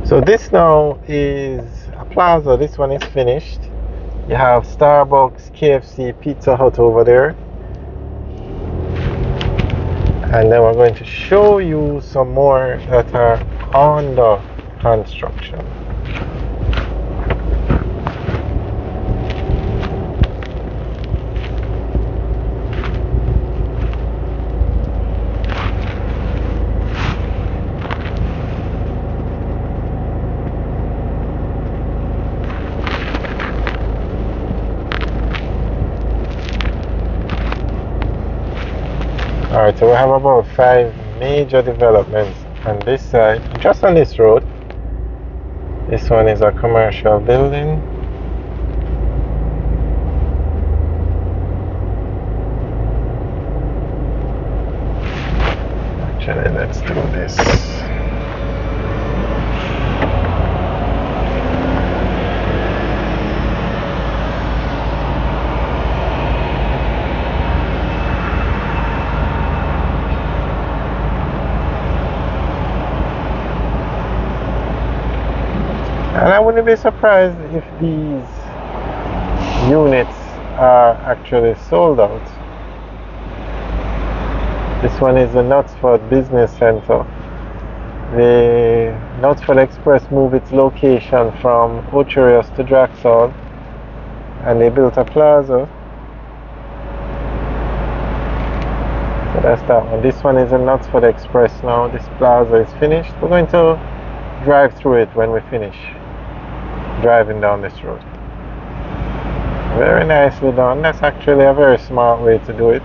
So this now is a plaza. This one is finished. You have Starbucks, KFC, Pizza Hut over there. And then we're going to show you some more that are under construction. Alright, so we have about 5 major developments on this side, just on this road. This one is a commercial building. Actually, let's do this. And I wouldn't be surprised if these units are actually sold out. This one is the Knutsford Business Center. The Knutsford Express moved its location from Ocherius to Drax, and they built a plaza. So that's that one. This one is a Knutsford Express now. This plaza is finished. We're going to drive through it when we finish driving down this road. Very nicely done. That's actually a very smart way to do it.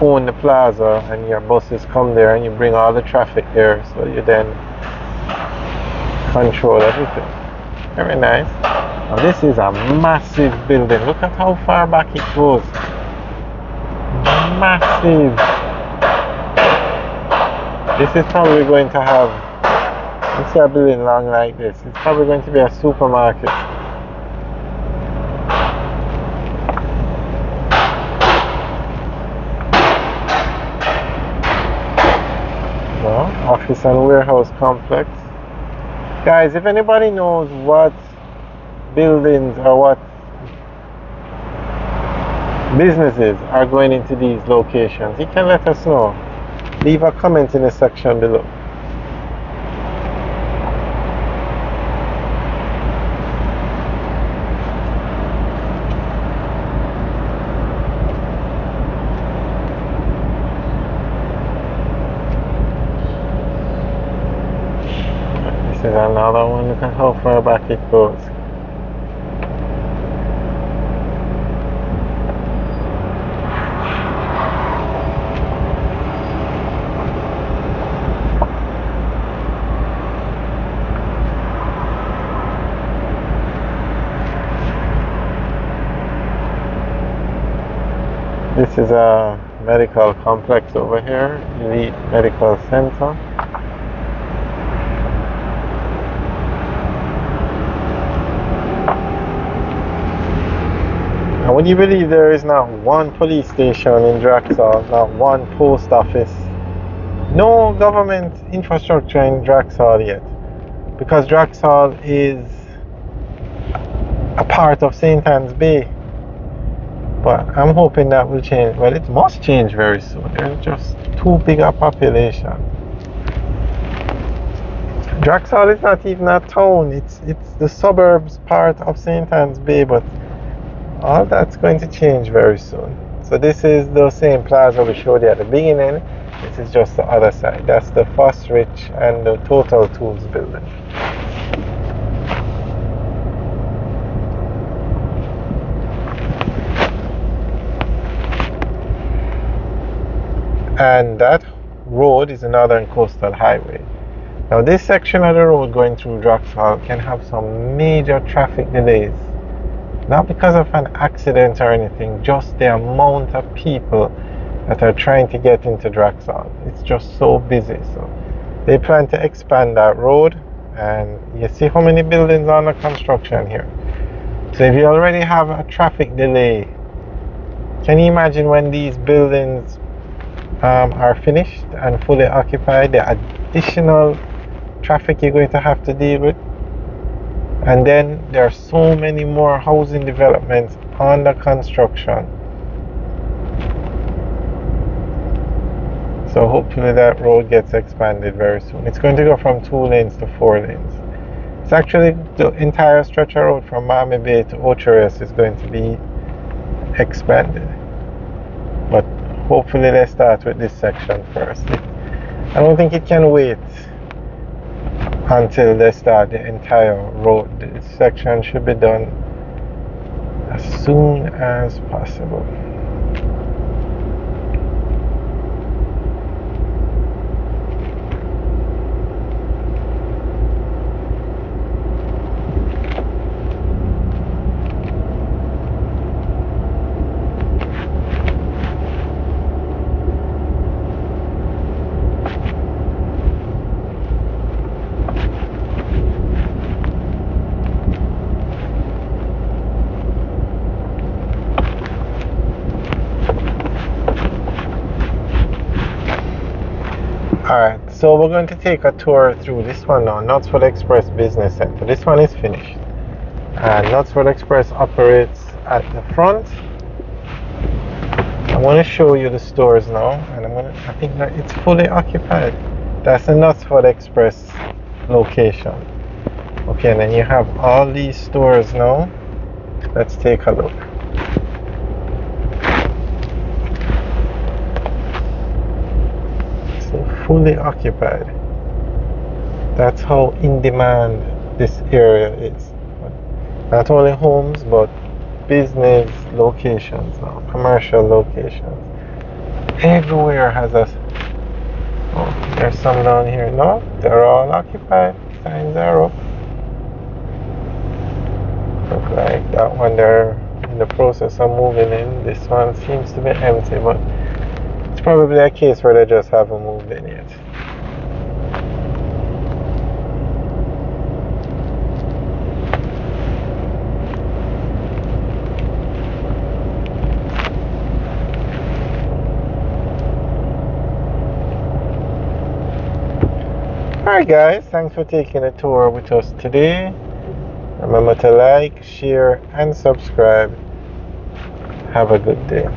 Own the plaza and your buses come there and you bring all the traffic there, so you then control everything. Very nice. Now this is a massive building. Look at how far back it goes. Massive. This is probably going to have, instead of building long like this, it's probably going to be a supermarket. Office and warehouse complex. Guys, if anybody knows what buildings or what businesses are going into these locations, you can let us know. Leave a comment in the section below. This is another one. Look at how far back it goes. This is a medical complex over here, Elite Medical Center. And would you believe there is not one police station in Draxall, not one post office, no government infrastructure in Draxall yet? Because Draxall is a part of St. Anne's Bay. But I'm hoping that will change. Well, it must change very soon. There's just too big a population. Draxall is not even a town. It's the suburbs part of St. Anne's Bay, but all that's going to change very soon. So this is the same plaza we showed you at the beginning. This is just the other side. That's the Foss Rich and the Total Tools building. And that road is the Northern Coastal Highway. Now this section of the road going through Draxall can have some major traffic delays. Not because of an accident or anything, just the amount of people that are trying to get into Draxall. It's just so busy. So they plan to expand that road, and you see how many buildings are under construction here. So if you already have a traffic delay, can you imagine when these buildings are finished and fully occupied, the additional traffic you're going to have to deal with. And then there are so many more housing developments under construction. So hopefully that road gets expanded very soon. It's going to go from 2 lanes to 4 lanes. It's actually the entire stretch of road from Miami Bay to Ocho is going to be expanded. But hopefully they start with this section first. I don't think it can wait until they start the entire road. This section should be done as soon as possible. Alright, so we're going to take a tour through this one now, Knutsford Express Business Center. This one is finished. And Knutsford Express operates at the front. I want to show you the stores now, and I think that it's fully occupied. That's the Knutsford Express location. Okay, and then you have all these stores now. Let's take a look. Fully occupied. That's how in demand this area is. Not only homes, but business locations now, commercial locations. Everywhere has a. Oh, there's some down here. No, they're all occupied. Signs are up. Look like that one they're in the process of moving in. This one seems to be empty, but it's probably a case where they just haven't moved in yet. Alright guys, thanks for taking a tour with us today. Remember to like, share and subscribe. Have a good day.